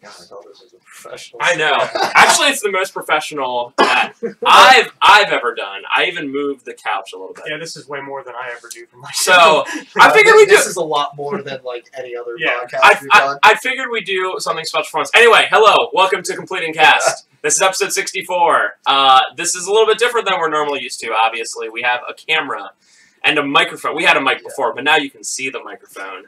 God, I thought this was a professional. I know. Actually, it's the most professional that I've ever done. I even moved the couch a little bit. Yeah, this is way more than I ever do for my So show. I figured we do. This is a lot more than like any other podcast we've done. I figured we do something special for us. Anyway, hello, welcome to Completing Cast. This is episode 64. This is a little bit different than we're normally used to. Obviously, we have a camera and a microphone. We had a mic before, but now you can see the microphone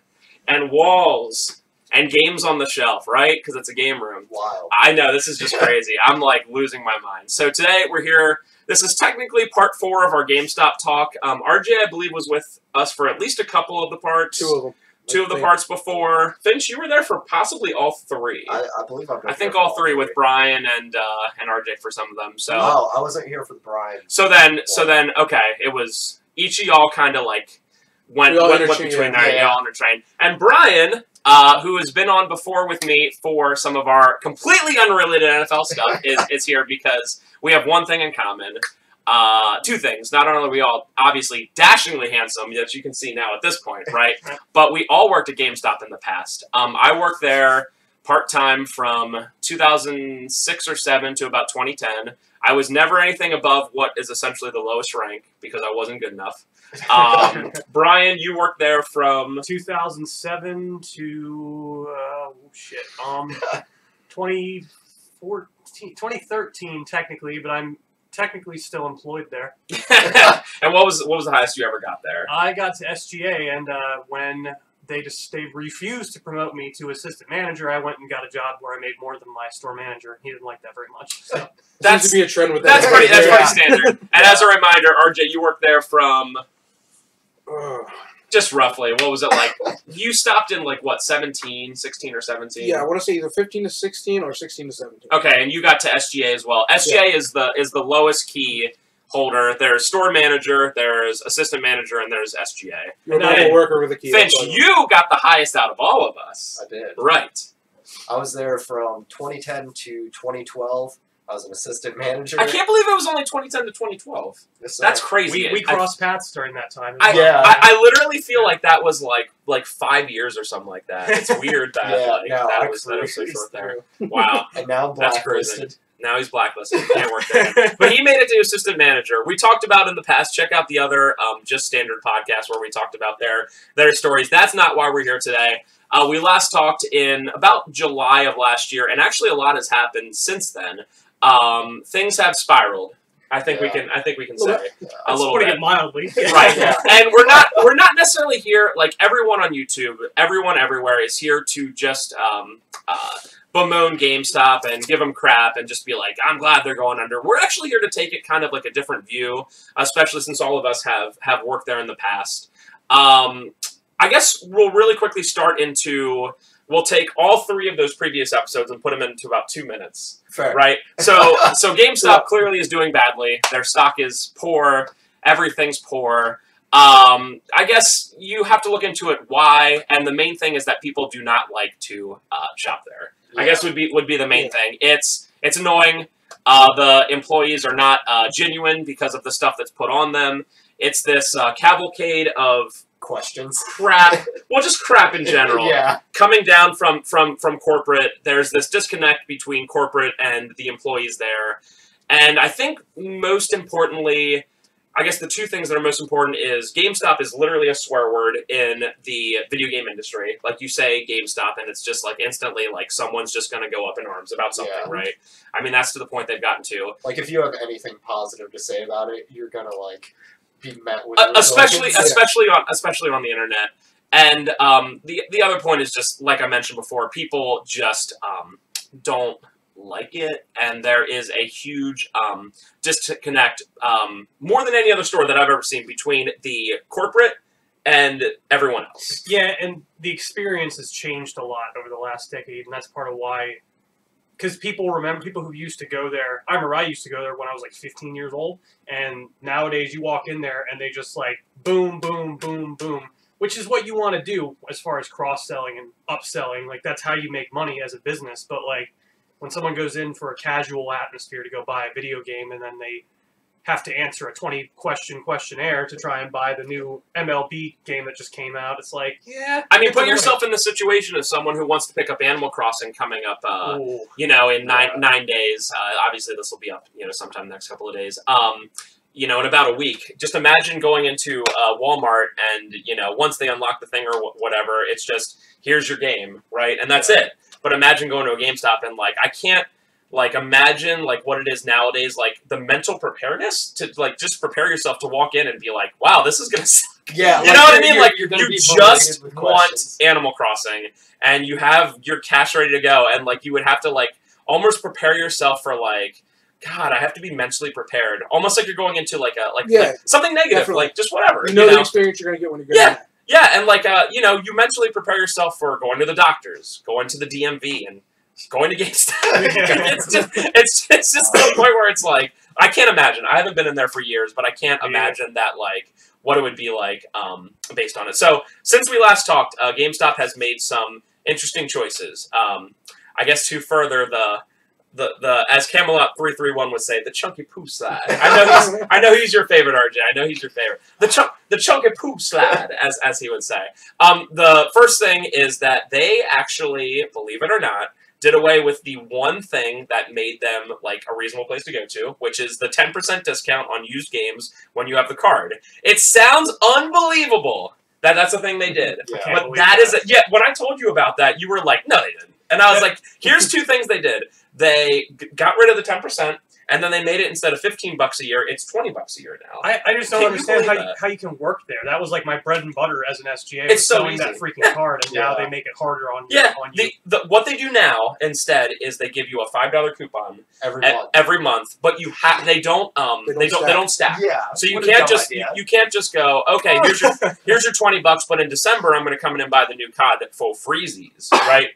and walls. And games on the shelf, right? Because it's a game room. Wow. I know, this is just crazy. I'm, like, losing my mind. So today, we're here. This is technically part 4 of our GameStop talk. RJ, I believe, was with us for at least a couple of the parts. 2 of them. 2 of the parts before. Finch, you were there for possibly all 3. I believe I'm I think all 3 with Brian and RJ for some of them. So. Oh, I wasn't here for the Brian. So then, okay, it was each of y'all kind of, like, went between there. Y'all intertrained. And Brian... who has been on before with me for some of our completely unrelated NFL stuff, is here because we have one thing in common. 2 things. Not only are we all obviously dashingly handsome, as you can see now at this point, right? But we all worked at GameStop in the past. I worked there part-time from 2006 or 7 to about 2010. I was never anything above what is essentially the lowest rank because I wasn't good enough. Brian, you worked there from 2007 to 2013 technically, but I'm technically still employed there. And what was the highest you ever got there? I got to SGA, and when they refused to promote me to assistant manager, I went and got a job where I made more than my store manager. He didn't like that very much. So. That seems to be a trend with that. That's pretty standard. And as a reminder, RJ, you worked there from just roughly, what was it like? You stopped in like what, 16 or 17? Yeah, I want to say either 15 to 16 or 16 to 17. Okay, and you got to SGA as well. SGA is the lowest key holder. There's store manager, there's assistant manager, and there's SGA. You're a worker with a key. Finch, you got the highest out of all of us. I did. Right. I was there from 2010 to 2012. I was an assistant manager. I can't believe it was only 2010 to 2012. That's crazy. We crossed paths during that time. I literally feel like that was like 5 years or something like that. It's weird that that was so short there. Wow. And now I'm blacklisted. Now he's blacklisted. Can't work there. But he made it to assistant manager. We talked about in the past. Check out the other Just Standard podcast where we talked about their stories. That's not why we're here today. We last talked in about July of last year, and actually a lot has happened since then. Things have spiraled. I think we can say a little bit. Putting it mildly. Right. Yeah. And we're not necessarily here, like everyone on YouTube, everyone everywhere is here to just bemoan GameStop and give them crap and just be like, I'm glad they're going under. We're actually here to take it kind of like a different view, especially since all of us have worked there in the past. I guess we'll really quickly start into... We'll take all 3 of those previous episodes and put them into about 2 minutes. Fair. Right? So GameStop clearly is doing badly. Their stock is poor. Everything's poor. I guess you have to look into it why, and the main thing is that people do not like to shop there. Yeah. I guess would be the main thing. It's annoying. The employees are not genuine because of the stuff that's put on them. It's this cavalcade of questions, crap. Well, just crap in general. Yeah. Coming down from corporate, there's this disconnect between corporate and the employees there. And I think most importantly, I guess the 2 things that are most important is GameStop is literally a swear word in the video game industry. Like you say GameStop and it's just like instantly like someone's just going to go up in arms about something, right? I mean, that's to the point they've gotten to. Like if you have anything positive to say about it, you're going to like be met with especially on the internet. And the other point is just like I mentioned before, people just don't like it, and there is a huge disconnect more than any other store that I've ever seen between the corporate and everyone else. Yeah, and the experience has changed a lot over the last decade, and that's part of why. Because people who used to go there. I remember I used to go there when I was like 15 years old, and nowadays you walk in there and they just like boom, boom, boom, boom, which is what you want to do as far as cross-selling and upselling. Like that's how you make money as a business. But like when someone goes in for a casual atmosphere to go buy a video game and then they have to answer a 20-question questionnaire to try and buy the new MLB game that just came out. It's like, yeah. I mean, put yourself in the situation of someone who wants to pick up Animal Crossing coming up, you know, in 9 days. Obviously, this will be up, you know, sometime next couple of days. You know, in about a week. Just imagine going into Walmart and, you know, once they unlock the thing or whatever, it's just, here's your game, right? And that's it. But imagine going to a GameStop and, like, I can't, like, imagine, like, what it is nowadays, like, the mental preparedness to, like, just prepare yourself to walk in and be like, wow, this is going to suck. Yeah. You know what I mean? Like, you just want Animal Crossing, and you have your cash ready to go, and, like, you would have to, like, almost prepare yourself for, like, God, I have to be mentally prepared. Almost like you're going into, like, like something negative, definitely. like, just whatever. You know the experience you're going to get when you go there. Yeah, and, like, you know, you mentally prepare yourself for going to the doctors, going to the DMV, and going to GameStop. it's just to the point where it's like, I can't imagine. I haven't been in there for years, but I can't imagine that, like, what it would be like based on it. So, since we last talked, GameStop has made some interesting choices. I guess to further the as Camelot 331 would say, the chunky poo slide. I know he's your favorite, RJ. I know he's your favorite. The chunky poo slide, as he would say. The first thing is that they actually, believe it or not, did away with the one thing that made them, like, a reasonable place to go to, which is the 10% discount on used games when you have the card. It sounds unbelievable that that's a thing they did. Yeah. But that is... when I told you about that, you were like, no, they didn't. And I was like, here's two things they did. They got rid of the 10%, and then they made it, instead of $15 a year, it's $20 a year now. I just don't understand how you can work there. That was like my bread and butter as an SGA. It's so easy. That freaking card, and now they make it harder on you. What they do now instead is they give you a $5 coupon every month, but they don't stack. Yeah. So you can't just go, okay, here's your $20, but in December I'm going to come in and buy the new COD for freezies, right?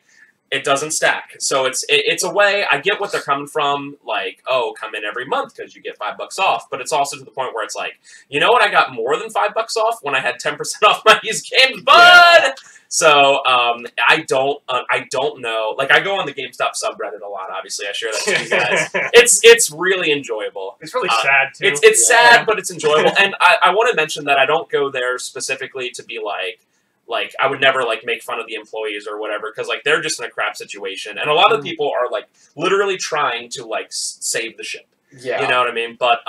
It doesn't stack. So it's a way, I get what they're coming from, like, oh, come in every month because you get $5 off. But it's also to the point where it's like, you know what, I got more than $5 off when I had 10% off my used games, bud! Yeah. So I don't know. Like, I go on the GameStop subreddit a lot, obviously. I share that with you guys. It's really enjoyable. It's really sad, too. It's sad, but it's enjoyable. And I want to mention that I don't go there specifically to be like, I would never, like, make fun of the employees or whatever, because, like, they're just in a crap situation. And a lot of people are, like, literally trying to, like, save the ship. Yeah. You know what I mean? But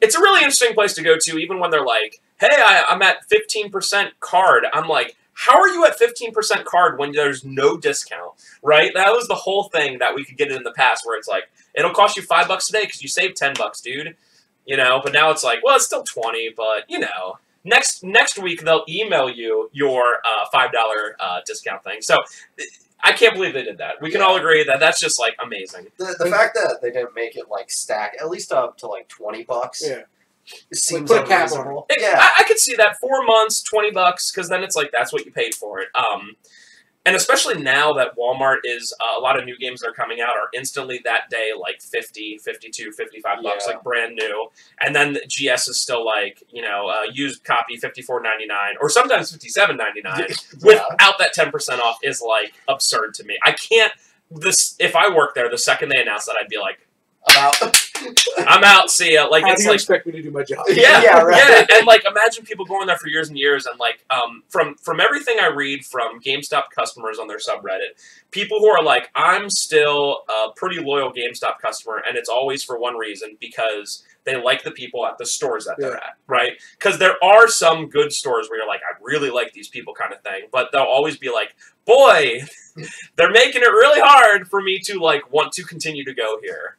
it's a really interesting place to go to, even when they're like, hey, I'm at 15% card. I'm like, how are you at 15% card when there's no discount, right? That was the whole thing that we could get in the past, where it's like, it'll cost you $5 today because you saved $10, dude. You know? But now it's like, well, it's still 20, but, you know... Next week, they'll email you your $5 discount thing. So, I can't believe they did that. We can all agree that that's just, like, amazing. The fact that they didn't make it, like, stack, at least up to, like, $20, it seems like unreasonable. I could see that. 4 months, $20, because then it's like, that's what you paid for it. And especially now that Walmart is, a lot of new games that are coming out are instantly that day, like, $50, $52, $55, like, brand new. And then the GS is still, like, you know, used copy, $54.99, or sometimes $57.99, without that 10% off is, like, absurd to me. I can't, if I worked there, the second they announced that, I'd be like, I'm out, see ya. Like, how do you expect me to do my job? Yeah, and, like, imagine people going there for years and years, and, like, from everything I read from GameStop customers on their subreddit, people who are like, I'm still a pretty loyal GameStop customer, and it's always for one reason, because they like the people at the stores that they're at, right? Because there are some good stores where you're like, I really like these people kind of thing, but they'll always be like, boy, they're making it really hard for me to, like, want to continue to go here.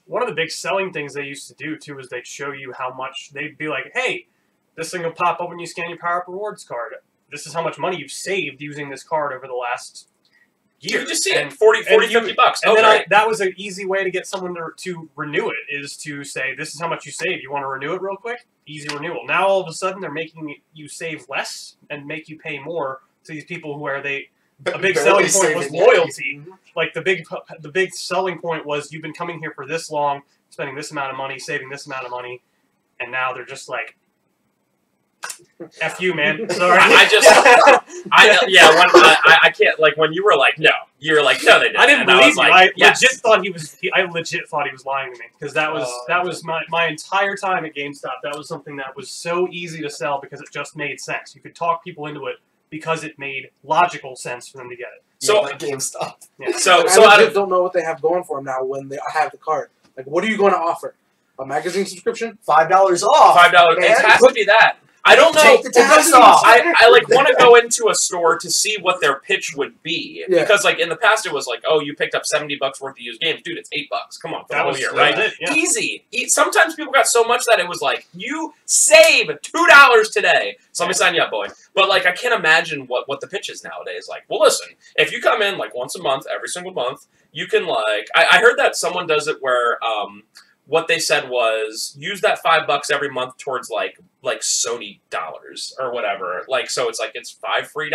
One of the big selling things they used to do, too, is they'd show you how much, they'd be like, hey, this thing will pop up when you scan your Power Up Rewards card. This is how much money you've saved using this card over the last year. You just see it, 40, $50. And then that was an easy way to get someone to renew it, is to say, this is how much you saved. You want to renew it real quick? Easy renewal. Now, all of a sudden, they're making you save less and make you pay more to these people where a big selling point was loyalty. Like, the big selling point was, you've been coming here for this long, spending this amount of money, saving this amount of money, and now they're just like, F you, man. Sorry. I can't, like, when you were like, no, you're like, no, they didn't. I didn't believe you. Like, I legit thought he was lying to me, because that was my entire time at GameStop. That was something that was so easy to sell because it just made sense. You could talk people into it because it made logical sense for them to get it. So like GameStop. Yeah. I don't know what they have going for them now when they have the card. Like, what are you going to offer? A magazine subscription? $5 off. $5. It has to be that. I don't know. Take the tax off. I like want to go into a store to see what their pitch would be, because like in the past it was like, oh, you picked up $70 worth of used games, dude. It's $8. Come on, for the whole year, right? Yeah. Easy. Sometimes people got so much that it was like, you save $2 today. So let me sign you up, boy. But like, I can't imagine what the pitch is nowadays. Like, well, listen, if you come in like once a month, every single month, you can like. I heard that someone does it where what they said was use that $5 every month towards like Sony dollars or whatever. Like, so it's like it's $5 free.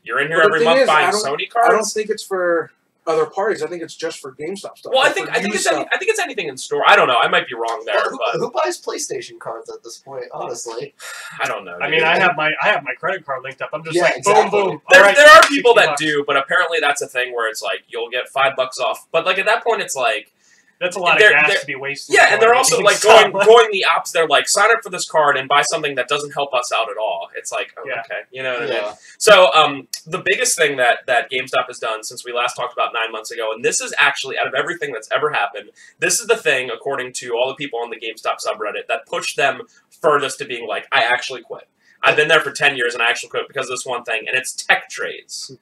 You're in here every month buying Sony cards. I don't think it's for other parties. I think it's just for GameStop stuff. Well, I think it's anything in store. I don't know. I might be wrong there. Well, who buys PlayStation cards at this point? Honestly, I don't know. I mean, I have my credit card linked up. I'm just exactly. boom, boom. There are people that do, but apparently that's a thing where it's like you'll get $5 off. But like at that point, it's like. That's a lot of gas to be wasted. Yeah, and they're also like going the opposite. They're like, sign up for this card and buy something that doesn't help us out at all. It's like, oh, okay, you know what I mean? So the biggest thing that GameStop has done since we last talked about 9 months ago, and this is actually, out of everything that's ever happened, this is the thing, according to all the people on the GameStop subreddit, that pushed them furthest to being like, I actually quit. I've been there for 10 years and I actually quit because of this one thing, and it's tech trades.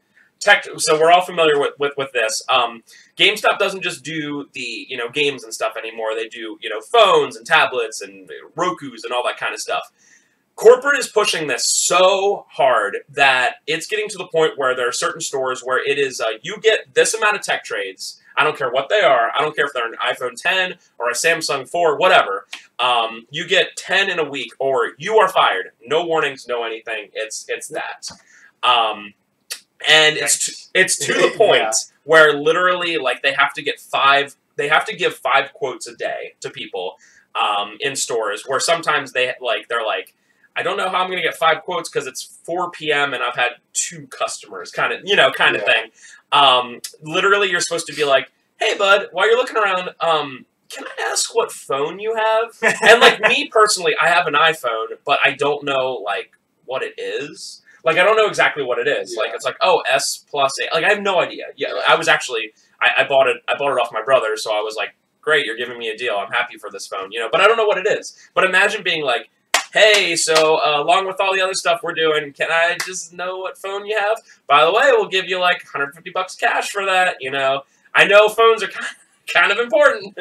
So we're all familiar with this. GameStop doesn't just do the games and stuff anymore. They do phones and tablets and Rokus and all that kind of stuff. Corporate is pushing this so hard that it's getting to the point where there are certain stores where it is you get this amount of tech trades. I don't care what they are. I don't care if they're an iPhone 10 or a Samsung 4, whatever. You get 10 in a week, or you are fired. No warnings, no anything. It's that. And it's to the point where literally like they have to give 5 quotes a day to people in stores, where sometimes they're like, I don't know how I'm going to get 5 quotes because it's 4 p.m. and I've had 2 customers, kind of thing. Literally, you're supposed to be like, hey, bud, while you're looking around, can I ask what phone you have? And like me personally, I have an iPhone, but I don't know like what it is. Like, I don't know exactly what it is. Like, it's like, oh, S plus 8. Like, I have no idea. Yeah, I was actually, I bought it off my brother, so I was like, great, you're giving me a deal. I'm happy for this phone, but I don't know what it is. But imagine being like, hey, so along with all the other stuff we're doing, can I just know what phone you have? By the way, we'll give you like $150 cash for that, I know phones are kind of important.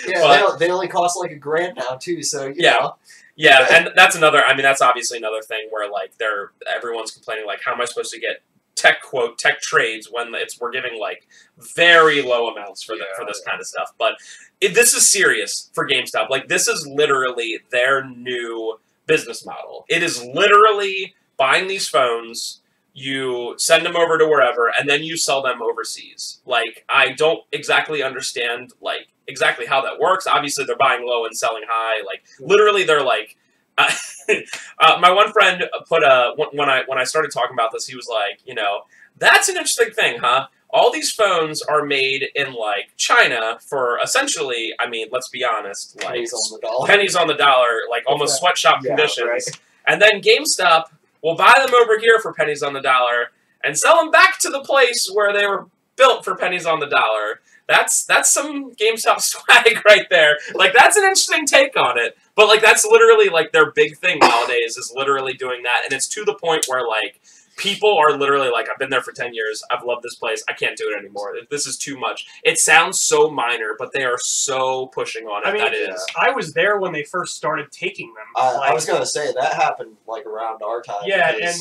Yeah, they only cost like $1,000 now, too, so, you know. Yeah, and that's obviously another thing where like everyone's complaining like, how am I supposed to get tech trades when we're giving like very low amounts for this kind of stuff. But this is serious for GameStop. Like, this is literally their new business model. It is literally buying these phones, you send them over to wherever, and then you sell them overseas. Like, I don't exactly understand like exactly how that works. Obviously, they're buying low and selling high. Like, literally, they're like, my one friend put when I started talking about this, he was like, that's an interesting thing, huh? All these phones are made in like China for essentially, I mean, let's be honest, like pennies on the dollar, like almost sweatshop conditions. Right. And then GameStop will buy them over here for pennies on the dollar and sell them back to the place where they were built for pennies on the dollar. That's some GameStop swag right there. Like, that's an interesting take on it. But, like, that's literally, like, their big thing nowadays is literally doing that. And it's to the point where, like, people are literally like, I've been there for 10 years. I've loved this place. I can't do it anymore. This is too much. It sounds so minor, but they are so pushing on it. I mean, that is. I was there when they first started taking them. I was going to say, that happened, like, around our time. Yeah, and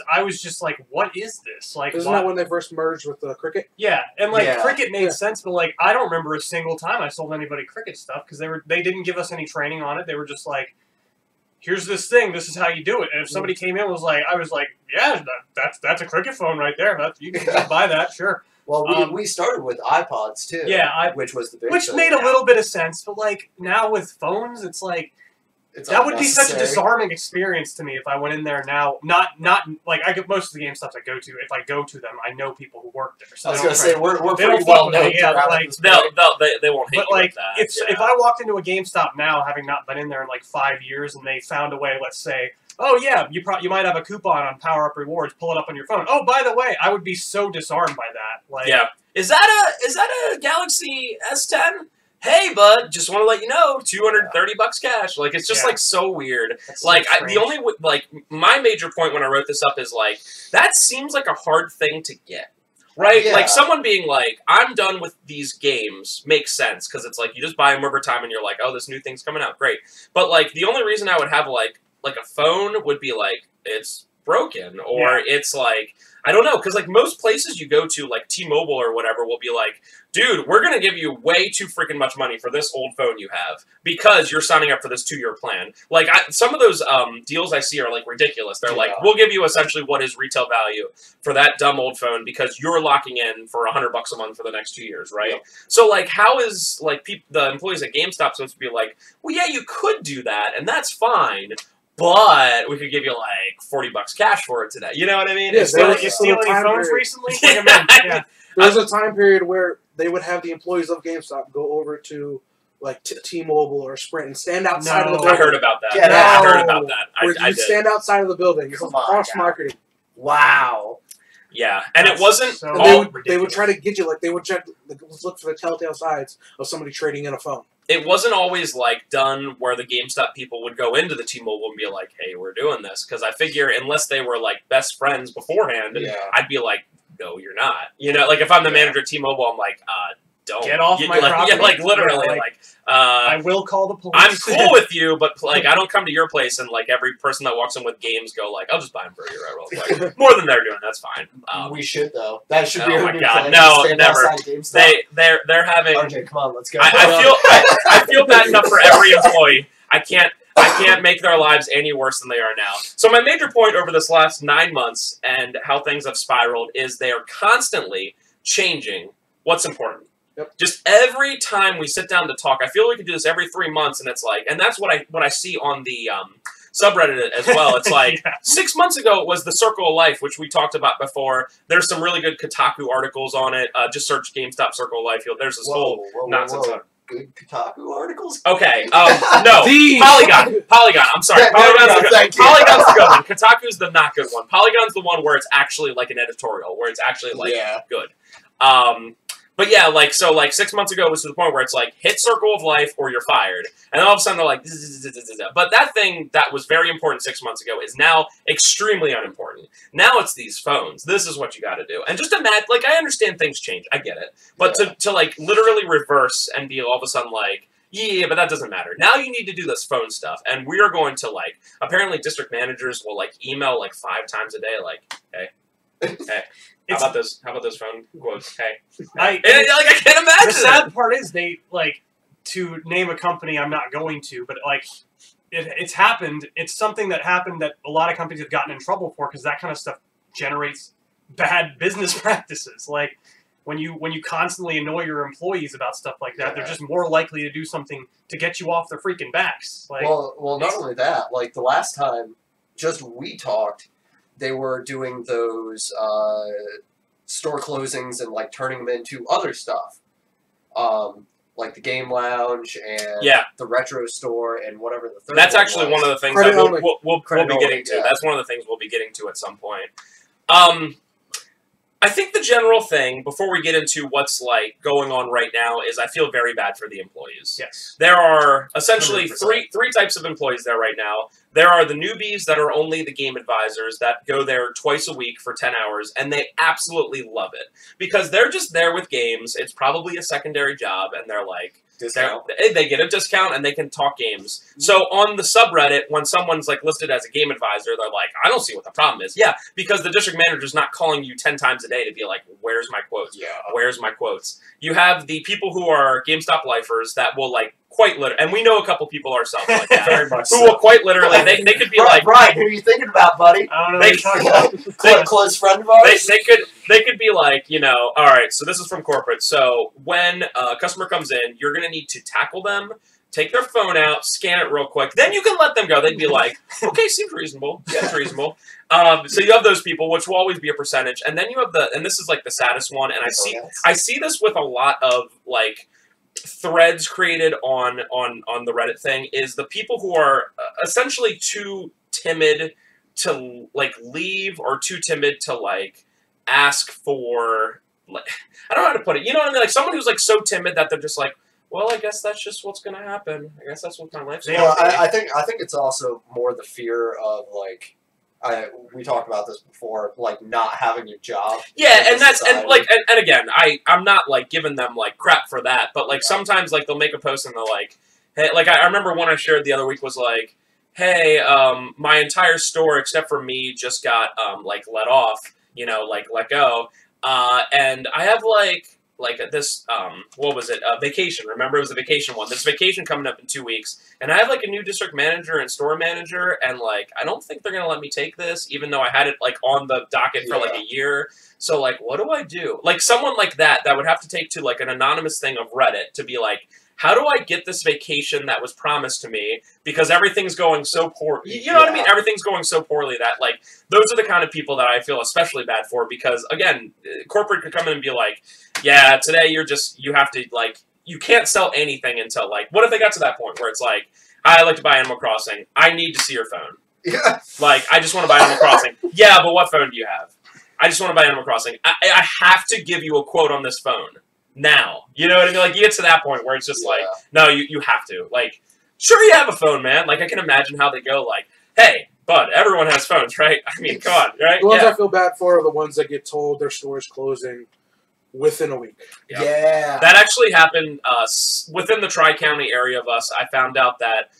I was just like, what is this? Like, isn't that when they first merged with Cricket? Yeah, and, like, Cricket made sense, but, like, I don't remember a single time I sold anybody Cricket stuff, because they didn't give us any training on it. They were just like, here's this thing, this is how you do it. And if somebody came in and was like, I was like, yeah, that's a Cricket phone right there. You can buy that, sure. Well, we started with iPods, too. Yeah. Which was the big Which thing. made a little bit of sense, but, like, now with phones, it's like, That would be such a disarming experience to me if I went in there now. Not like I get most of the GameStops I go to. If I go to them, I know people who work there. So I was gonna say we're they pretty don't well known. Yeah, like they won't hate but you like with that. if I walked into a GameStop now, having not been in there in like 5 years, and they found a way, let's say, oh yeah, you might have a coupon on Power Up Rewards. Pull it up on your phone. Oh, by the way, I would be so disarmed by that. Like, yeah, is that a Galaxy S10? Hey, bud, just want to let you know, $230 cash. Like, it's just, like, so weird. That's like, so the only, like, my major point when I wrote this up is, like, that seems like a hard thing to get. Right? Yeah. Like, someone being like, I'm done with these games makes sense, because it's like, you just buy them over time, and you're like, oh, this new thing's coming out, great. But, like, the only reason I would have, like a phone would be, like, it's broken, or it's, like, I don't know, because, like, most places you go to, like, T-Mobile or whatever, will be like, dude, we're going to give you way too freaking much money for this old phone you have because you're signing up for this 2-year plan. Like, some of those deals I see are, like, ridiculous. They're like, we'll give you essentially what is retail value for that dumb old phone because you're locking in for $100 a month for the next 2 years, right? Yep. So, like, how is, like, the employees at GameStop supposed to be like, well, yeah, you could do that, and that's fine, but we could give you like $40 cash for it today. You know what I mean? Yeah, Is stealing phones recently? Yeah. There was a time period where they would have the employees of GameStop go over to like T-Mobile or Sprint and stand outside of the building. I heard about that. I heard about that. I did. Stand outside of the building. It's cross marketing. Wow. Yeah, and it wasn't. So they would try to get you they would check, look for the telltale signs of somebody trading in a phone. It wasn't always like done where the GameStop people would go into the T-Mobile and be like, "Hey, we're doing this," because I figure unless they were like best friends beforehand, I'd be like, "No, you're not." You know, like if I'm the manager at T-Mobile, I'm like, don't get off my property. Yeah, like literally, I will call the police. I'm cool with you, but like I don't come to your place and like every person that walks in with games go like, I'll just buy them for you real quick. More than they're doing, that's fine. We should though. That should be. Oh my god, no, never. They're having. RJ, come on, let's go. I feel bad enough for every employee. I can't make their lives any worse than they are now. So my major point over this last 9 months and how things have spiraled is they are constantly changing what's important. Yep. Just every time we sit down to talk, I feel we could do this every 3 months, and it's like, and that's what I see on the subreddit as well. It's like 6 months ago it was the Circle of Life, which we talked about before. There's some really good Kotaku articles on it. Just search GameStop Circle of Life. There's this whole nonsense on it. Good Kotaku articles? Okay, no. Polygon. I'm sorry. Polygon's the good one. Kotaku's the not good one. Polygon's the one where it's actually like an editorial, where it's actually like good. But yeah, like, so, like, 6 months ago it was to the point where it's like, hit Circle of Life or you're fired. And then all of a sudden they're like, but that thing that was very important 6 months ago is now extremely unimportant. Now it's these phones. This is what you got to do. And just imagine, like, I understand things change. I get it. But to like, literally reverse and be all of a sudden like, yeah, but that doesn't matter. Now you need to do this phone stuff. And we are going to, like, apparently district managers will, like, email, like, 5 times a day, like, hey. How about those phone quotes? Hey, I can't imagine. The sad part is they to name a company I'm not going to, but like it's happened. It's something that happened that a lot of companies have gotten in trouble for because that kind of stuff generates bad business practices. Like when you constantly annoy your employees about stuff like that, they're just more likely to do something to get you off their freaking backs. Like, well, not only that. Like the last time, just we talked. They were doing those store closings and like turning them into other stuff, like the game lounge and the retro store and whatever the third. That's actually one of the things that we'll be getting to. That's one of the things we'll be getting to at some point. I think the general thing, before we get into what's like going on right now, is I feel very bad for the employees. Yes. There are essentially three types of employees there right now. There are the newbies that are only the game advisors that go there twice a week for 10 hours, and they absolutely love it. Because they're just there with games, it's probably a secondary job, and they're like, they get a discount and they can talk games. So on the subreddit, when someone's like listed as a game advisor, they're like, I don't see what the problem is. Yeah, because the district manager's not calling you 10 times a day to be like, where's my quotes? Yeah. Where's my quotes? You have the people who are GameStop lifers that will like quite literally, and we know a couple people ourselves like that, very much who will quite literally, they could be like, Brian, who are you thinking about, buddy? I don't know what you're talking about. Close friend of ours? They could be like, you know, all right, so this is from corporate. So when a customer comes in, you're going to need to tackle them, take their phone out, scan it real quick. Then you can let them go. They'd be like, okay, seems reasonable. Yeah, it's reasonable. So you have those people, which will always be a percentage. And then you have and this is like the saddest one, and I see this with a lot of like threads created on the Reddit thing, is the people who are essentially too timid to like leave or too timid to like ask for, like, I don't know how to put it. You know what I mean? Like someone who's like so timid that they're just like, well, I guess that's just what's gonna happen. I guess that's what my life's gonna be. I think it's also more the fear of like, we talked about this before, like not having a job. Yeah, and that's and again, I'm not like giving them like crap for that, but like sometimes like they'll make a post and they're like, hey, like I remember one I shared the other week was like, hey, my entire store except for me just got like let off, you know, like let go, and I have like this, what was it, vacation, remember it was a vacation one, this vacation coming up in 2 weeks, and I have like a new district manager and store manager, and like, I don't think they're gonna let me take this, even though I had it like on the docket for like a year, so like, what do I do? Like someone like that would have to take to like an anonymous thing of Reddit to be like, how do I get this vacation that was promised to me? Because everything's going so poor. You know what I mean? Everything's going so poorly that, like, those are the kind of people that I feel especially bad for. Because, again, corporate could come in and be like, yeah, today you have to, like, you can't sell anything until, like, what if they got to that point where it's like, I'd like to buy Animal Crossing. I need to see your phone. Yeah. Like, I just want to buy Animal Crossing. Yeah, but what phone do you have? I just want to buy Animal Crossing. I have to give you a quote on this phone. Now, you know what I mean? Like, you get to that point where it's just like, no, you have to. Like, sure, you have a phone, man. Like, I can imagine how they go, like, hey, bud, everyone has phones, right? I mean, come on, right? The ones I feel bad for are the ones that get told their store is closing within a week. Yeah. That actually happened within the Tri-County area of us. I found out that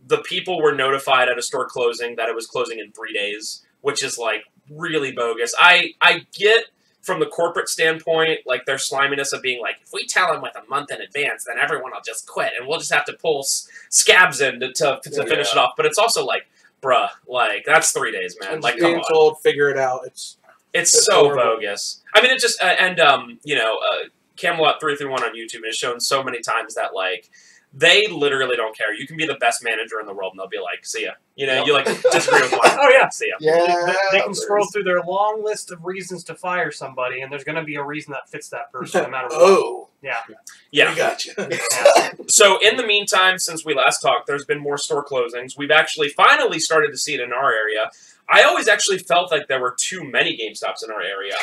the people were notified at a store closing that it was closing in 3 days, which is, like, really bogus. I get... From the corporate standpoint, like their sliminess of being like, if we tell them with a month in advance, then everyone will just quit, and we'll just have to pull scabs in to finish it off. But it's also like, bruh, like that's 3 days, man. Like, come on. Told, figure it out. It's so horrible. bogus. I mean, it just you know, Camelot 331 on YouTube has shown so many times that like they literally don't care. You can be the best manager in the world, and they'll be like, see ya. You know, you like disagree with one. Oh yeah, see ya. Yeah. They can scroll through their long list of reasons to fire somebody, and there's going to be a reason that fits that person, no matter what. Oh. Yeah. I got you. So in the meantime, since we last talked, there's been more store closings. We've actually finally started to see it in our area. I always actually felt like there were too many GameStops in our area.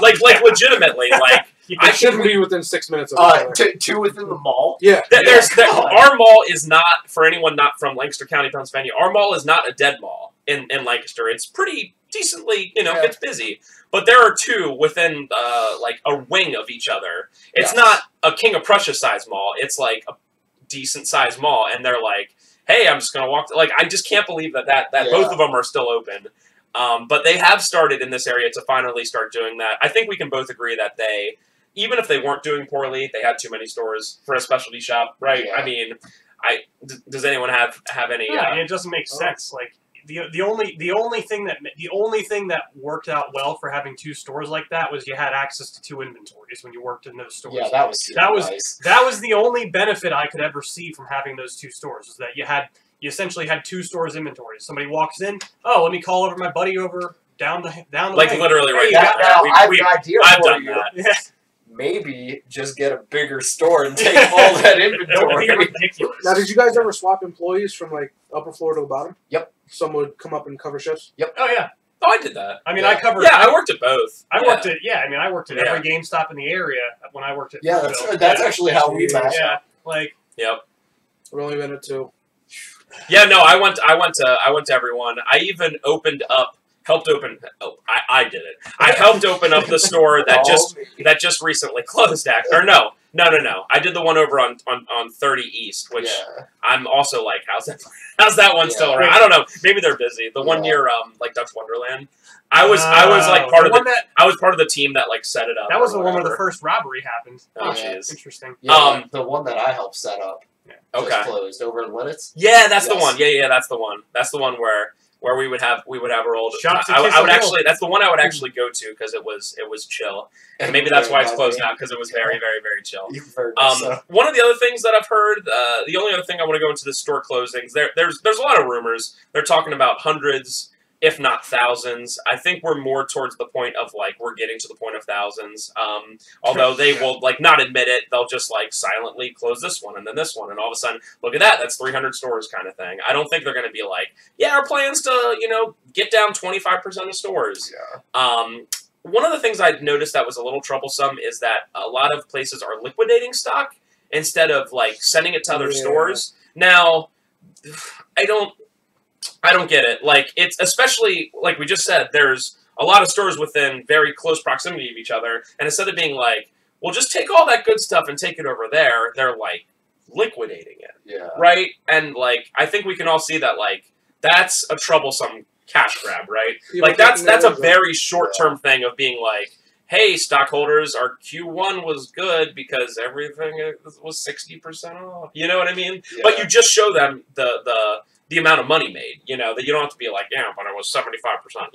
Like legitimately, like I shouldn't be within 6 minutes of two within the mall. Yeah. Our mall is not, for anyone not from Lancaster County, Pennsylvania, our mall is not a dead mall in Lancaster. It's pretty decently, you know, it's busy. But there are two within like a wing of each other. It's not a King of Prussia size mall. It's like a decent sized mall, and they're like, hey, I'm just gonna walk. Like, I just can't believe that both of them are still open. But they have started in this area to finally start doing that. I think we can both agree that they, even if they weren't doing poorly, they had too many stores for a specialty shop, right? Yeah. I mean, does anyone have any? Yeah, it doesn't make sense. Like the only thing that worked out well for having two stores like that was you had access to two inventories when you worked in those stores. Yeah, that was nice. That was the only benefit I could ever see from having those two stores, was that you essentially had two stores inventories. Somebody walks in, oh, let me call over my buddy over down the like way. Literally right now. I have an idea I've for done you. that. Maybe just get a bigger store and take all that inventory. That would be ridiculous. Now, did you guys ever swap employees from like upper floor to the bottom? Yep. Someone would come up and cover shifts? Yep. Oh yeah. Oh, I did that. I mean, I covered. Yeah, I worked at both. I worked at every GameStop in the area when I worked at. Yeah, that's actually how we matched. Yeah, like. Yep. We've only been at two. Yeah, no, I went to everyone. I even helped open. Oh, I did it. I helped open up the store that just recently closed. No. I did the one over on 30 East, which I'm also like, how's that one still around? I don't know. Maybe they're busy. The one near like Dutch Wonderland. I was like part of I was part of the team that like set it up. That was the one where the first robbery happened. Oh, jeez. Interesting. Yeah, the one that I helped set up. Okay. Just closed over in Linnets. Yeah, that's the one. Yeah, that's the one. That's the one where where we would have our old. Shops at I would Kissel Hill. actually. That's the one I would actually go to because it was chill, and maybe that's why it's closed now because it was very, very, very chill. One of the other things that I've heard, the only other thing I want to go into the store closings. There's a lot of rumors. They're talking about hundreds, if not thousands. I think we're more towards the point of like we're getting to the point of thousands. Although they will like not admit it, they'll just like silently close this one and then this one, and all of a sudden, look at that, that's 300 stores kind of thing. I don't think they're going to be like, yeah, our plans to get down 25% of stores. Yeah. One of the things I noticed that was a little troublesome is that a lot of places are liquidating stock instead of like sending it to other stores. Now, I don't get it. Like, it's especially, like we just said, there's a lot of stores within very close proximity of each other, and instead of being like, well, just take all that good stuff and take it over there, they're, like, liquidating it. Yeah. Right? And, like, I think we can all see that, like, that's a troublesome cash grab, right? Like, that's a very short-term thing of being like, hey, stockholders, our Q1 was good because everything was 60% off. You know what I mean? Yeah. But you just show them the amount of money made, that you don't have to be like, yeah, but it was 75%,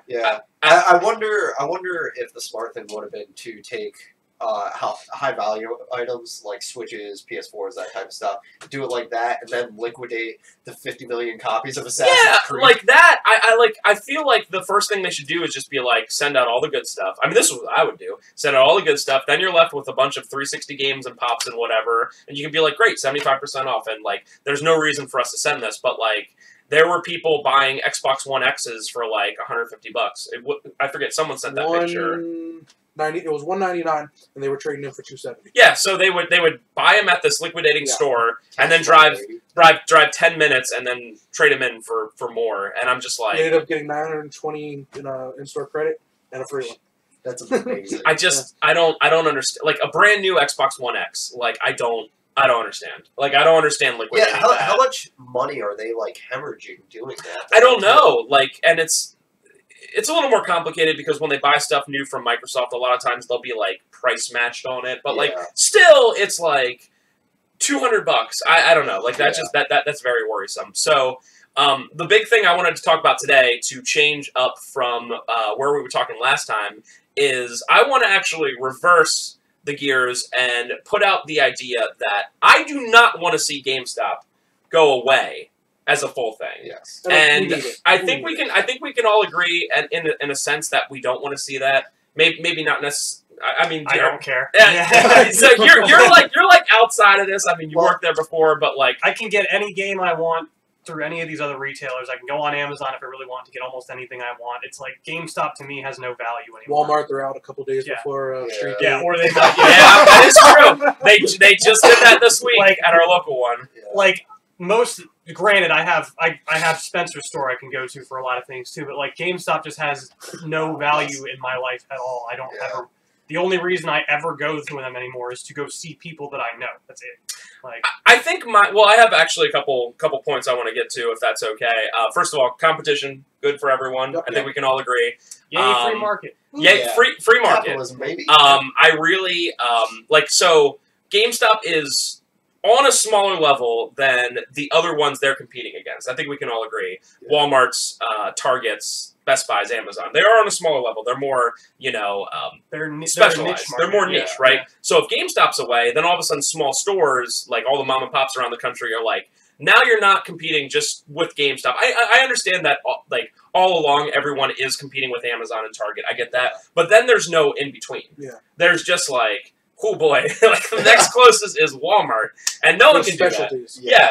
Yeah. I wonder if the smart thing would have been to take high value items like Switches, PS4s, that type of stuff, do it like that, and then liquidate the 50 million copies of Assassin's Creed. Like that. I feel like the first thing they should do is just be like, send out all the good stuff. I mean, this is what I would do. Send out all the good stuff. Then you're left with a bunch of 360 games and pops and whatever, and you can be like, great, 75% off, and like, there's no reason for us to send this, but like, there were people buying Xbox One X's for like $150. I forget, someone sent that picture. It was $199, and they were trading them for $270. Yeah, so they would buy them at this liquidating store, and then drive 10 minutes, and then trade them in for more. And I'm just like, they ended up getting $920 in store credit and a free one. That's amazing. I don't understand. Like a brand new Xbox One X, like I don't understand. Like I don't understand liquidating. Yeah, how much money are they like hemorrhaging doing that? I don't know. Like, and it's a little more complicated because when they buy stuff new from Microsoft, a lot of times they'll be like price matched on it, but like still, it's like $200. I don't know. Like that's that's very worrisome. So the big thing I wanted to talk about today to change up from where we were talking last time is I want to actually reverse the gears and put out the idea that I do not want to see GameStop go away as a full thing. Yes. And I think we can all agree in a sense that we don't want to see that. Maybe not necessarily. I mean, I don't care. Yeah. So you're like outside of this. I mean, you worked there before, but like I can get any game I want through any of these other retailers. I can go on Amazon if I really want to get almost anything I want. It's like GameStop to me has no value anymore. Walmart, they're out a couple days before Street Day. Yeah, or they might. Yeah, that is true. They just did that this week at our local one. Yeah. Like most. Granted, I have Spencer's store I can go to for a lot of things too, but like GameStop just has no value in my life at all. I don't ever. The only reason I ever go to them anymore is to go see people that I know. That's it. Like I think I have actually a couple points I want to get to if that's okay. First of all, competition good for everyone. I think we can all agree. Yay, free market. Yay, free market. Capitalism, maybe. I really so GameStop is on a smaller level than the other ones they're competing against. I think we can all agree. Yeah. Walmart's, Target's, Best Buy's, Amazon. They are on a smaller level. They're more, they're specialized. They're more niche, right? Yeah. So if GameStop's away, then all of a sudden small stores, like all the mom and pops around the country are like, now you're not competing just with GameStop. I understand that, like, all along everyone is competing with Amazon and Target. I get that. But then there's no in-between. Yeah. There's just like, oh boy, like the next closest is Walmart, and no one can do that. Yeah,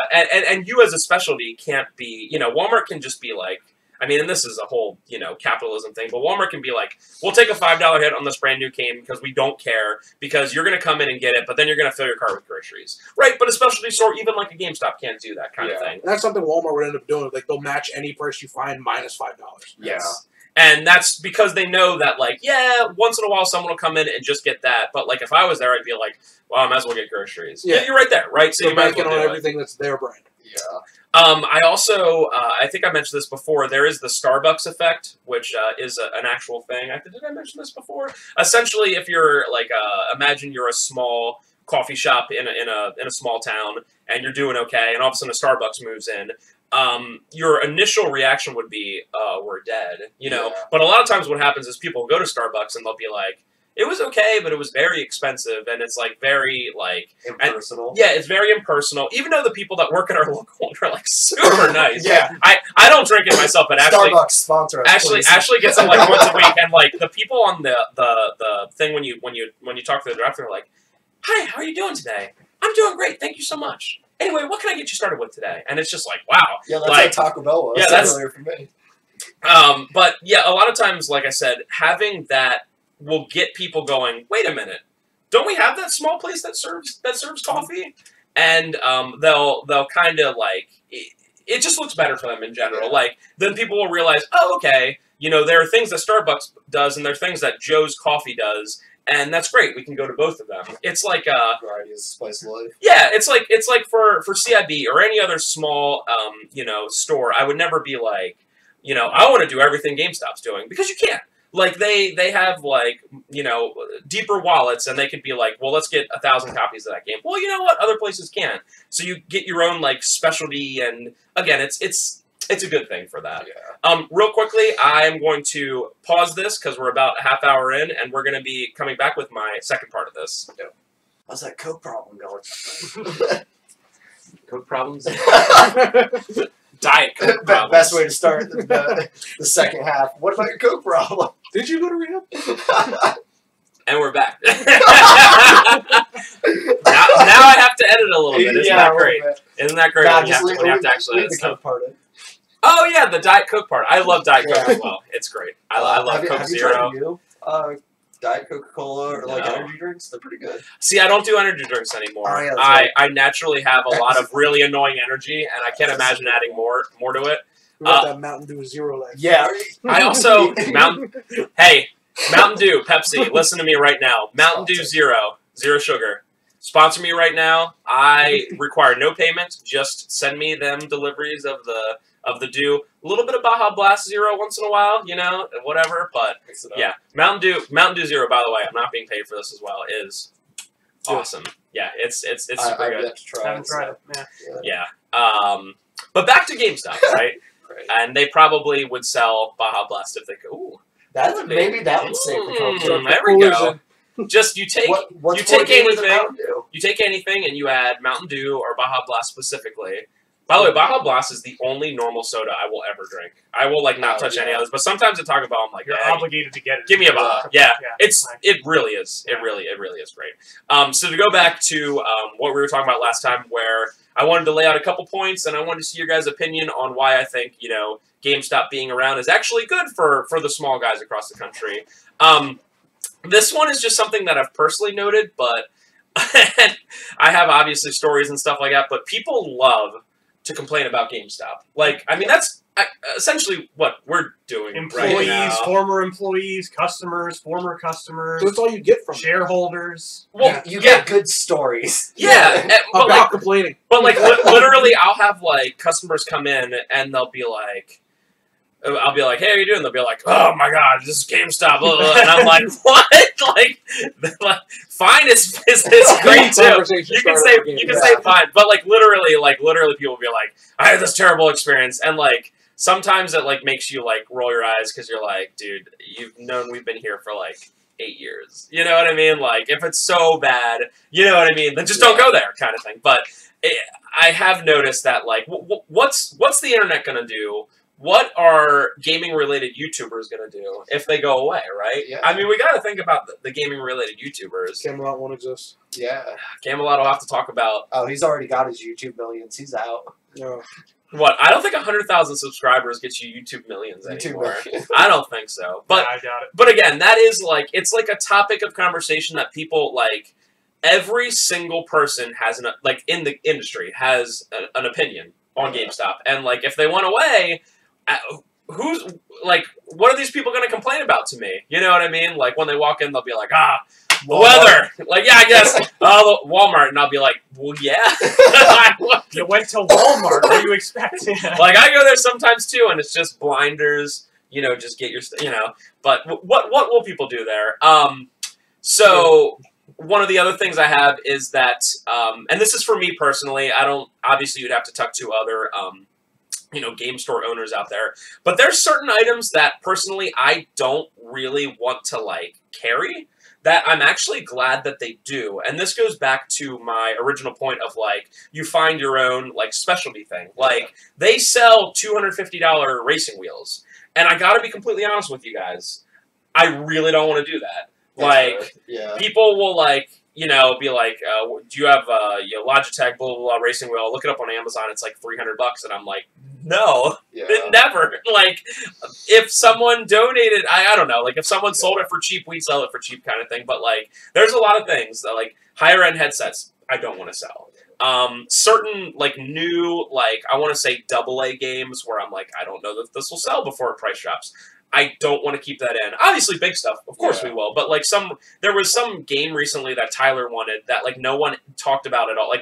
and you as a specialty can't be, Walmart can just be like, I mean, and this is a whole, capitalism thing, but Walmart can be like, we'll take a $5 hit on this brand new game because we don't care, because you're going to come in and get it, but then you're going to fill your cart with groceries. Right, but a specialty store, even like a GameStop, can't do that kind of thing. And that's something Walmart would end up doing. Like, they'll match any price you find minus $5. Yes. And that's because they know that, like, yeah, once in a while someone will come in and just get that. But, like, if I was there, I'd be like, well, I might as well get groceries. Yeah, you're right there, right? So you're banking on everything that's their brand. Yeah. I also, I think I mentioned this before, there is the Starbucks effect, which is an actual thing. Did I mention this before? Essentially, if you're, like, imagine you're a small coffee shop in a small town, and you're doing okay, and all of a sudden a Starbucks moves in. your initial reaction would be, we're dead, you know? Yeah. But a lot of times what happens is people go to Starbucks and they'll be like, it was okay, but it was very expensive, and it's like very like impersonal. Yeah, it's very impersonal. Even though the people that work at our local one are like super nice. Yeah, I don't drink it myself, but Starbucks sponsor us, Ashley gets it like once a week, and like the people on the thing when you talk to the director, they're like, "Hi, how are you doing today? I'm doing great, thank you so much. Anyway, what can I get you started with today?" And it's just like, wow. Yeah, that's like Taco Bell was. Yeah, that's earlier for me. But yeah, a lot of times, like I said, having that will get people going, wait a minute, don't we have that small place that serves coffee? And they'll kind of like it just looks better for them in general. Yeah. Like then people will realize, oh, okay, you know, there are things that Starbucks does and there are things that Joe's Coffee does, and that's great. We can go to both of them. It's like variety is the spice of life. Yeah, it's like for CIB or any other small you know, store, I would never be like, you know, I want to do everything GameStop's doing, because you can't. Like they have like, you know, deeper wallets, and they could be like, well, let's get 1,000 copies of that game. Well, you know what? Other places can. So you get your own like specialty, and again, it's a good thing for that. Yeah. Real quickly, I'm going to pause this because we're about a half hour in, and we're going to be coming back with my second part of this. Yeah. How's that Coke problem going? Coke problems. Diet Coke problems. Best way to start the second half. What about your Coke problem? Did you go to rehab? And we're back. now I have to edit a little bit. Isn't that great? Isn't that great when you have to actually edit the stuff? Coke part in. Oh yeah, the Diet Coke part. I love Diet Coke as well. It's great. I love Coke Zero. Have you tried new Diet Coca-Cola or like energy drinks? They're pretty good. See, I don't do energy drinks anymore. Oh, yeah, I naturally have a lot of really annoying energy, and I can't imagine adding more to it. We got that Mountain Dew Zero life. Yeah. I also Mountain Dew, Pepsi, listen to me right now. Mountain Dew Zero sugar. Sponsor me right now. I require no payment. Just send me them deliveries of the Dew. A little bit of Baja Blast Zero once in a while, you know, whatever. But yeah, Mountain Dew Zero. By the way, I'm not being paid for this as well. Is awesome. Yeah, it's super good. I've yet to try. Haven't tried it. Yeah. But back to GameStop, right? Right. And they probably would sell Baja Blast if they could. Ooh. Maybe that would save the company. There we go. Just you take anything. You take anything and you add Mountain Dew or Baja Blast specifically. By the way, Baja Blast is the only normal soda I will ever drink. I will like not touch any others, but sometimes at Taco Bell I'm like, you're obligated to get it. Give me a Baja. Yeah. It really is. It really is great. So to go back to what we were talking about last time, where I wanted to lay out a couple points and I wanted to see your guys' opinion on why I think, you know, GameStop being around is actually good for the small guys across the country. This one is just something that I've personally noted, but I have obviously stories and stuff like that, but people love to complain about GameStop. Like, I mean, that's essentially what we're doing right now. Former employees, customers, former customers. That's all you get from shareholders. Well, you get good stories. Yeah. About like, complaining. But, like, literally, I'll have, like, customers come in, and they'll be like, I'll be like, hey, how you doing? They'll be like, oh my god, this is GameStop. Blah, blah, blah. And I'm like, what? Like, fine is great too. You can say fine, but like literally people will be like, I had this terrible experience, and like sometimes it like makes you like roll your eyes because you're like, dude, you've known we've been here for like 8 years. You know what I mean? Like if it's so bad, you know what I mean? Then just don't go there, kind of thing. But I have noticed that like, what's the internet gonna do? What are gaming-related YouTubers going to do if they go away, right? Yeah. I mean, we got to think about the gaming-related YouTubers. Camelot won't exist. Yeah. Camelot will have to talk about... Oh, he's already got his YouTube millions. He's out. Yeah. What? I don't think 100,000 subscribers gets you YouTube millions anymore. I don't think so. But I doubt it. But again, that is like... It's like a topic of conversation that people, like... Every single person has, like, in the industry, has an opinion on GameStop. And, like, if they went away... Who's like? What are these people going to complain about to me? You know what I mean? Like when they walk in, they'll be like, the weather. Like, yeah, I guess. Walmart, and I'll be like, well, yeah. You went to Walmart. What are you expecting? Like I go there sometimes too, and it's just blinders. You know, just get your, you know. But what will people do there? So one of the other things I have is that, and this is for me personally. I don't. Obviously, you'd have to talk to other game store owners out there. But there's certain items that personally I don't really want to carry, that I'm actually glad that they do. And this goes back to my original point of you find your own specialty thing. They sell $250 racing wheels. And I gotta be completely honest with you guys, I really don't want to do that. People will be like, do you have Logitech blah blah blah racing wheel? Look it up on Amazon. It's like $300, and I'm like, no, never. If someone donated, I don't know. If someone sold it for cheap, we'd sell it for cheap, kind of thing. But there's a lot of things that higher end headsets I don't want to sell. Certain new I want to say AA games where I'm I don't know that this will sell before it price drops. I don't want to keep that in. Obviously, big stuff, of course we will. But there was some game recently that Tyler wanted that no one talked about at all.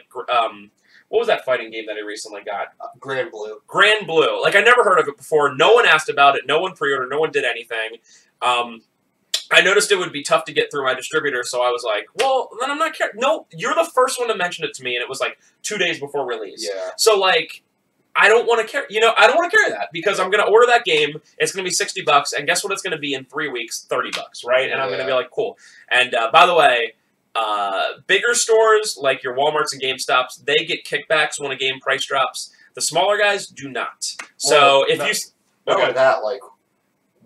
What was that fighting game that he recently got? Grand Blue. Grand Blue. I never heard of it before. No one asked about it. No one pre-ordered. No one did anything. I noticed it would be tough to get through my distributor, so I was like, well, then I'm not caring. No, you're the first one to mention it to me, and it was 2 days before release. Yeah. So I don't want to carry, I don't want to carry that because I'm going to order that game. It's going to be $60, and guess what? It's going to be in 3 weeks, $30, right? And I'm going to be like, cool. And by the way, bigger stores like your WalMarts and GameStops, they get kickbacks when a game price drops. The smaller guys do not. So if you not only that,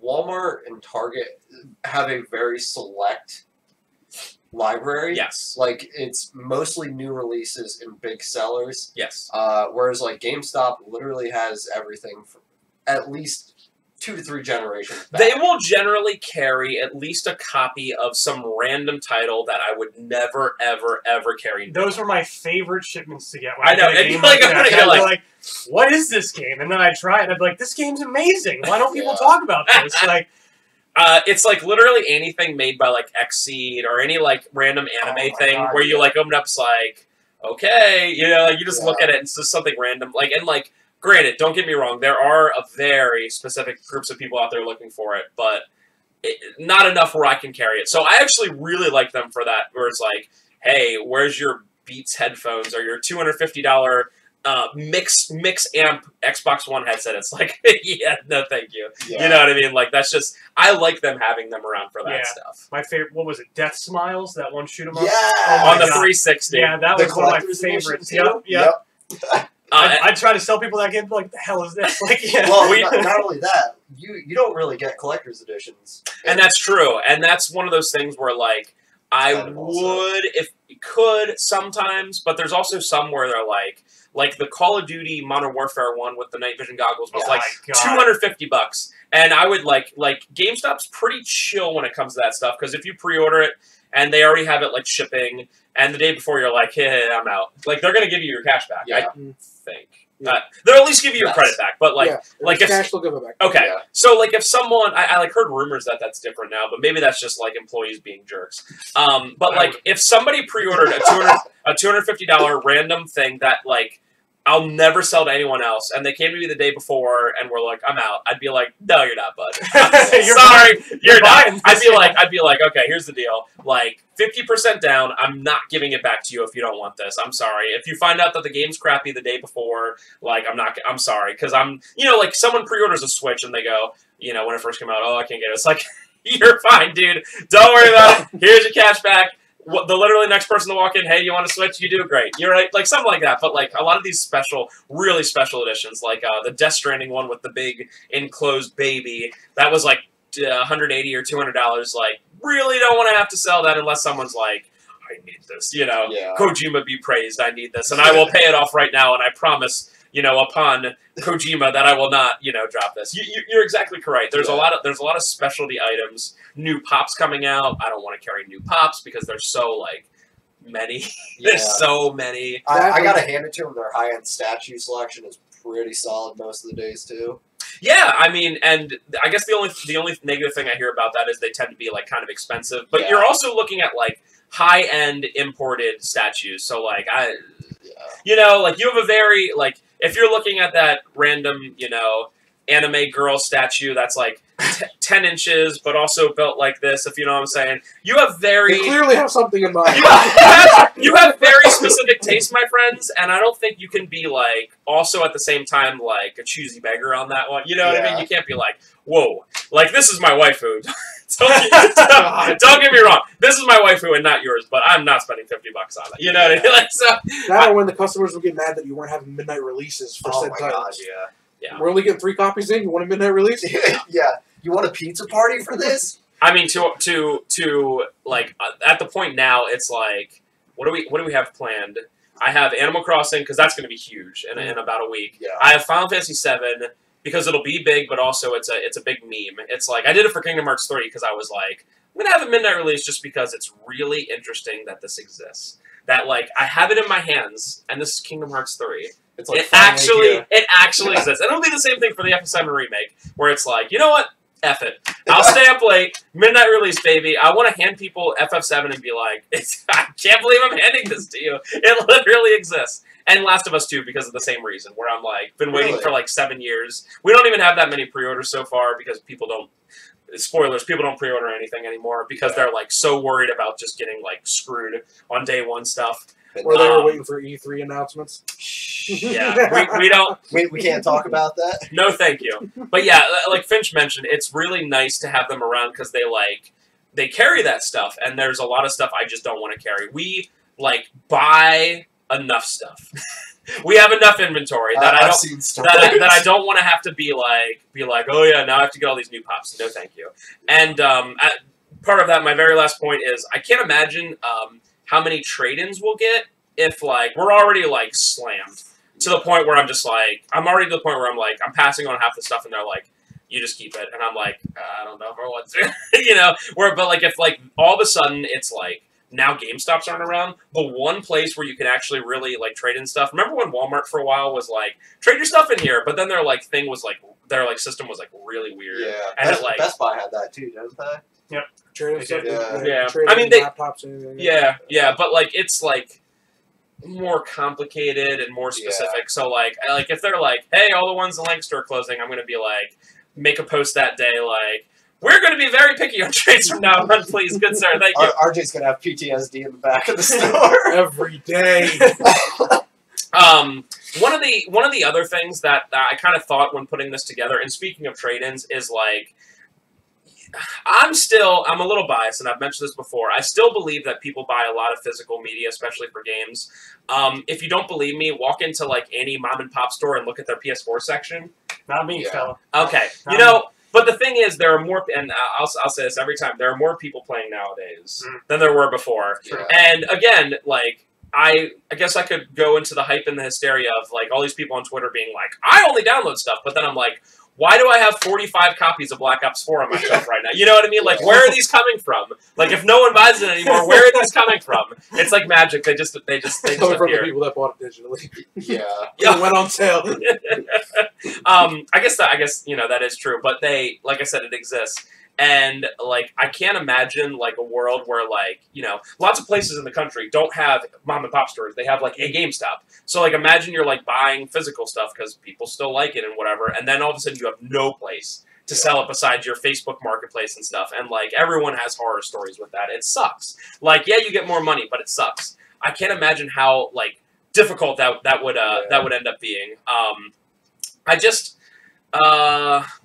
Walmart and Target have a very select library. Yes. It's mostly new releases and big sellers. Yes. Whereas GameStop literally has everything from at least 2 to 3 generations back. They will generally carry at least a copy of some random title that I would never, ever, ever carry. Those were my favorite shipments to get. When I know. And you're like, what is this game? And then I try it, and I'd be like, this game's amazing. Why don't people talk about this? It's literally anything made by Xseed or any random anime thing where you open up, it's okay, you just look at it and it's just something random. Granted, don't get me wrong, there are a very specific groups of people out there looking for it, but not enough where I can carry it. So I actually really like them for that, where it's hey, where's your Beats headphones or your $250 mix amp Xbox One headset? It's yeah, no thank you. Yeah. You know what I mean? That's just, I like them having them around for that stuff. My favorite, what was it, Death Smiles, that one shoot 'em up? Yeah! On the 360. Yeah, that was one of my favorites. Yep. I try to sell people that game, the hell is this? Well, not only that, you don't really get collector's editions. And that's true. And that's one of those things where, I would, if you could, sometimes, but there's also some where they're the Call of Duty Modern Warfare one with the night vision goggles was $250. And I would GameStop's pretty chill when it comes to that stuff, because if you pre-order it and they already have it shipping, and the day before you're hey, I'm out. They're going to give you your cash back, I think. Yeah. They'll at least give you your credit back, but if cash, they'll give it back. Okay, so if someone, I heard rumors that that's different now, but maybe that's just employees being jerks. But if somebody pre-ordered a $250 random thing that I'll never sell to anyone else, and they came to me the day before and were I'm out, I'd be no, you're not, bud. Sorry, you're not. I'd be okay, here's the deal. 50% down, I'm not giving it back to you if you don't want this. I'm sorry. If you find out that the game's crappy the day before, I'm sorry. Because I'm, someone pre-orders a Switch and they go, when it first came out, oh, I can't get it. It's you're fine, dude. Don't worry about it. Here's your cash back. The literally next person to walk in, hey, you want to Switch? You do great. You're right. Something like that. But a lot of these really special editions, the Death Stranding one with the big enclosed baby, that was $180 or $200. Really don't want to have to sell that unless someone's I need this. Kojima be praised. I need this, and I will pay it off right now. And I promise, upon Kojima, that I will not, drop this. You're exactly correct. There's a lot of specialty items. New pops coming out. I don't want to carry new pops because there's so many. There's so many. I gotta hand it to them. Their high-end statue selection is pretty solid most of the days too. Yeah, I mean, and I guess the only negative thing I hear about that is they tend to be kind of expensive. But you're also looking at high-end imported statues. So you have a very if you're looking at that random anime girl statue that's 10 inches, but also built like this, if you know what I'm saying. You have They clearly have something in mind. You have very specific eclectic taste, my friends, and I don't think you can be like also at the same time like a choosy beggar on that one. You know what I mean? You can't be like, whoa, like this is my waifu. Don't get me wrong, this is my waifu and not yours, but I'm not spending $50 on it. You know what I mean? Like, so that or when the customers will get mad that you weren't having midnight releases for said titles. God, yeah. We're only getting 3 copies in. You want a midnight release? Yeah. You want a pizza party for this? I mean, to like at the point now, it's like, what do we have planned? I have Animal Crossing because that's going to be huge in about a week. Yeah. I have Final Fantasy VII because it'll be big, but also it's a big meme. It's like I did it for Kingdom Hearts 3 because I was like, I'm gonna have a midnight release just because it's really interesting that this exists. That like I have it in my hands, and this is Kingdom Hearts 3. It's like it actually exists, and it'll be the same thing for the FF7 remake, where it's like, you know what? F it. I'll stay up late. Midnight release, baby. I want to hand people FF7 and be like, I can't believe I'm handing this to you. It literally exists. And Last of Us 2 because of the same reason, where I'm like, been waiting for like 7 years. We don't even have that many pre-orders so far because people don't, spoilers, people don't pre-order anything anymore because they're like so worried about just getting like screwed on day one stuff. Or they were waiting for E3 announcements. Yeah, we don't. We can't talk about that. No, thank you. But yeah, like Finch mentioned, it's really nice to have them around because they carry that stuff, and there's a lot of stuff I just don't want to carry. We like buy enough stuff. We have enough inventory that I don't want to have to be like, oh yeah, now I have to get all these new pops. No, thank you. And part of that, my very last point is I can't imagine how many trade-ins we'll get if like we're already like slammed to the point where I'm just like I'm already to the point where I'm like I'm passing on half the stuff and they're like you just keep it and I'm like I don't know if I want to you know but like if like all of a sudden it's like now GameStops aren't around, the one place where you can actually really like trade in stuff. Remember when Walmart for a while was like trade your stuff in here, but then their like thing was like their like system was like really weird. Yeah, and Best Buy had that too, didn't they? Yep. Yeah. I mean, laptops and anything. Yeah, but like it's like more complicated and more specific. So like if they're like, hey, all the ones in Lancaster are closing, I'm gonna be like, make a post that day like, we're gonna be very picky on trades from now on, please, good sir, thank you. RJ's gonna have PTSD in the back of the store every day. One of the other things that I kind of thought when putting this together, and speaking of trade-ins, is like. I'm a little biased, and I've mentioned this before. I still believe that people buy a lot of physical media, especially for games. If you don't believe me, walk into like any mom and pop store and look at their PS4 section. Not me, fella. Okay, you know, but the thing is, there are more, and I'll say this every time, there are more people playing nowadays than there were before. Yeah. And again, like, I guess I could go into the hype and the hysteria of like all these people on Twitter being like, I only download stuff, but then I'm like, why do I have 45 copies of Black Ops 4 on my shelf right now? You know what I mean? Like, where are these coming from? Like, if no one buys it anymore, where are these coming from? It's like magic. They just coming appear. from the people that bought it digitally. Yeah. It went on sale. I guess you know that is true. But they, like I said, it exists. And, like, I can't imagine, like, a world where, like, you know, lots of places in the country don't have mom-and-pop stores. They have, like, a GameStop. So, like, imagine you're, like, buying physical stuff because people still like it and whatever, and then all of a sudden you have no place to sell it besides your Facebook marketplace and stuff. And, like, everyone has horror stories with that. It sucks. Like, yeah, you get more money, but it sucks. I can't imagine how, like, difficult that would end up being.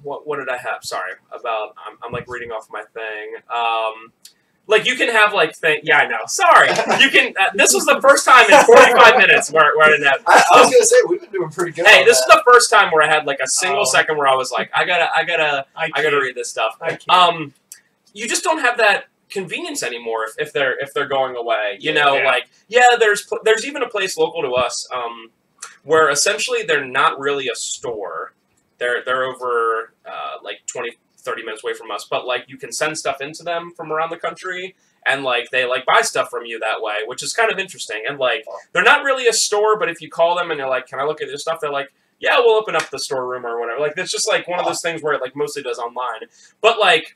What did I have? Sorry, I'm like reading off my thing. Like you can have like yeah, I know. Sorry, you can. This was the first time in 45 minutes where I didn't have. I was gonna say we've been doing pretty good. Hey, this is the first time where I had like a single second where I was like, I gotta read this stuff. You just don't have that convenience anymore if they're going away. You know, like there's even a place local to us where essentially they're not really a store. They're over like 20, 30 minutes away from us, but like you can send stuff into them from around the country, and like they like buy stuff from you that way, which is kind of interesting. And like they're not really a store, but if you call them and you're like, "Can I look at your stuff?" They're like, "Yeah, we'll open up the storeroom or whatever." Like it's just like one of those things where it like mostly does online. But like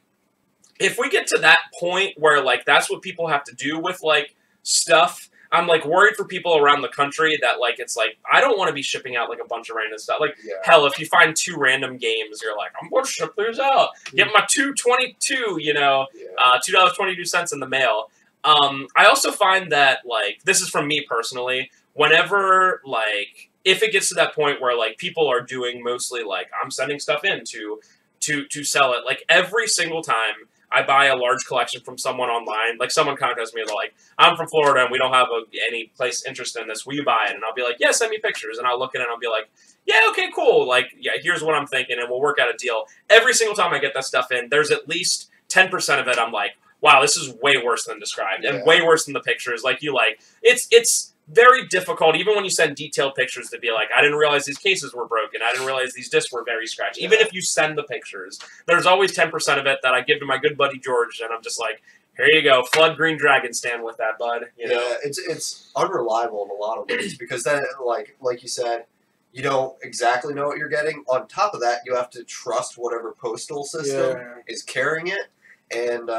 if we get to that point where like that's what people have to do with like stuff. I'm, like, worried for people around the country that, like, it's like, I don't want to be shipping out, like, a bunch of random stuff. Like, hell, if you find 2 random games, you're like, I'm going to ship these out. Get my $2.22, you know, $2.22 in the mail. I also find that, like, this is from me personally, whenever, like, if it gets to that point where, like, people are doing mostly, like, I'm sending stuff in to sell it, like, every single time I buy a large collection from someone online, like, someone contacts me, they're like, I'm from Florida and we don't have any place interested in this, will you buy it? And I'll be like, yeah, send me pictures. And I'll look at it and I'll be like, yeah, okay, cool, like, yeah, here's what I'm thinking, and we'll work out a deal. Every single time I get that stuff in, there's at least 10% of it I'm like, wow, this is way worse than described, and way worse than the pictures. Like, it's very difficult, even when you send detailed pictures, to be like, I didn't realize these cases were broken. I didn't realize these discs were very scratched. Even if you send the pictures, there's always 10% of it that I give to my good buddy George, and I'm just like, here you go, flood Green Dragon stand with that, bud. You know? It's unreliable in a lot of ways, because then, like you said, you don't exactly know what you're getting. On top of that, you have to trust whatever postal system is carrying it. And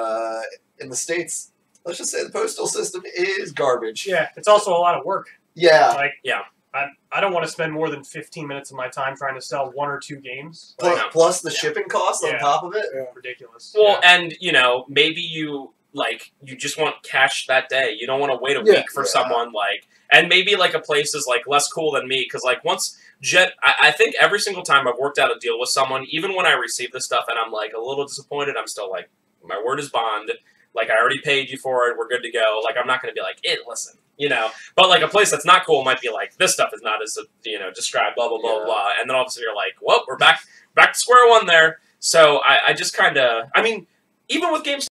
in the States, let's just say the postal system is garbage. Yeah, it's also a lot of work. Yeah. Like, I don't want to spend more than 15 minutes of my time trying to sell 1 or 2 games. Plus the shipping cost on top of it. Yeah. Ridiculous. Well, and, you know, maybe you just want cash that day. You don't want to wait a week for someone, like, and maybe, like, a place is, like, less cool than me, because, like, I think every single time I've worked out a deal with someone, even when I receive this stuff and I'm, like, a little disappointed, I'm still like, my word is bond. Like, I already paid you for it. We're good to go. Like, I'm not going to be like, listen, you know. But, like, a place that's not cool might be like, this stuff is not as, you know, described, blah, blah, blah, blah. And then all of a sudden you're like, well, we're back to square one there. So I just kind of, I mean, even with Gamestop